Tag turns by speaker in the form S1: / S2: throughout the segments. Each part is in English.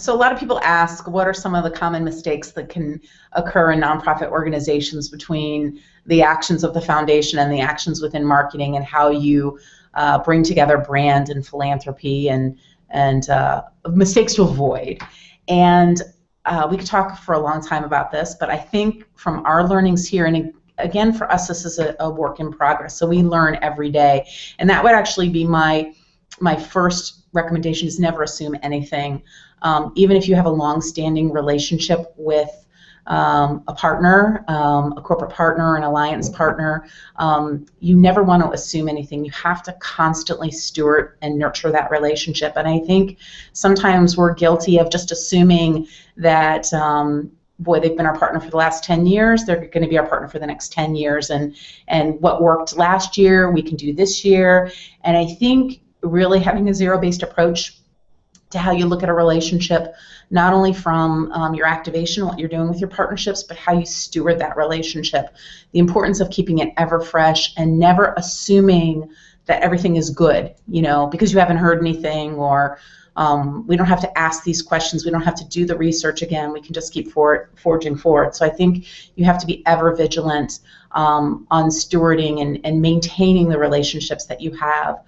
S1: So a lot of people ask, what are some of the common mistakes that can occur in nonprofit organizations between the actions of the foundation and the actions within marketing, and how you bring together brand and philanthropy, and mistakes to avoid. And we could talk for a long time about this, but I think from our learnings here, and again, for us, this is a work in progress, so we learn every day. And that would actually be my first recommendation, is never assume anything. Even if you have a long-standing relationship with a partner, a corporate partner, an alliance partner, you never want to assume anything. You have to constantly steward and nurture that relationship. And I think sometimes we're guilty of just assuming that, boy, they've been our partner for the last 10 years, they're going to be our partner for the next 10 years, and what worked last year, we can do this year. And I think really having a zero-based approach to how you look at a relationship, not only from your activation, what you're doing with your partnerships, but how you steward that relationship. The importance of keeping it ever fresh and never assuming that everything is good, because you haven't heard anything, or we don't have to ask these questions, we don't have to do the research again, we can just keep forging forward. So I think you have to be ever vigilant on stewarding and maintaining the relationships that you have.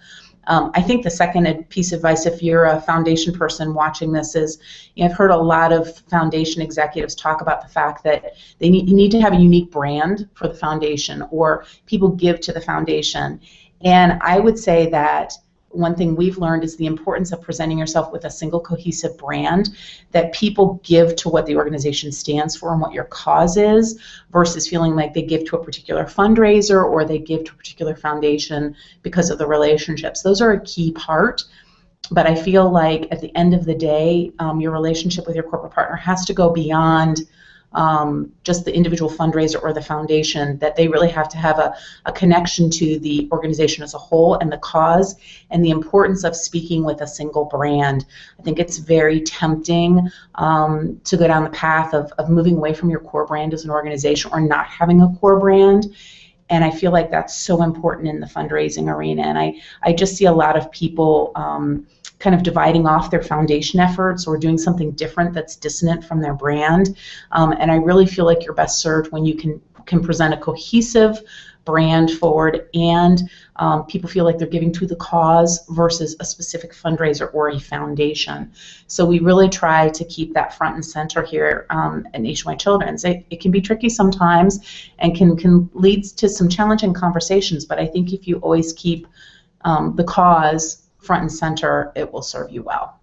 S1: I think the second piece of advice, if you're a foundation person watching this, is I've heard a lot of foundation executives talk about the fact that you need to have a unique brand for the foundation, or people give to the foundation. And I would say that one thing we've learned is the importance of presenting yourself with a single cohesive brand that people give to what the organization stands for and what your cause is, versus feeling like they give to a particular fundraiser or they give to a particular foundation because of the relationships. Those are a key part, but I feel like at the end of the day, your relationship with your corporate partner has to go beyond just the individual fundraiser or the foundation, that they really have to have a connection to the organization as a whole and the cause, and the importance of speaking with a single brand. I think it's very tempting to go down the path of moving away from your core brand as an organization, or not having a core brand. And I feel like that's so important in the fundraising arena. And I just see a lot of people kind of dividing off their foundation efforts or doing something different that's dissonant from their brand. And I really feel like you're best served when you can present a cohesive brand forward, and people feel like they're giving to the cause versus a specific fundraiser or a foundation. So we really try to keep that front and center here at Nationwide Children's. It can be tricky sometimes and can lead to some challenging conversations, but I think if you always keep the cause front and center, it will serve you well.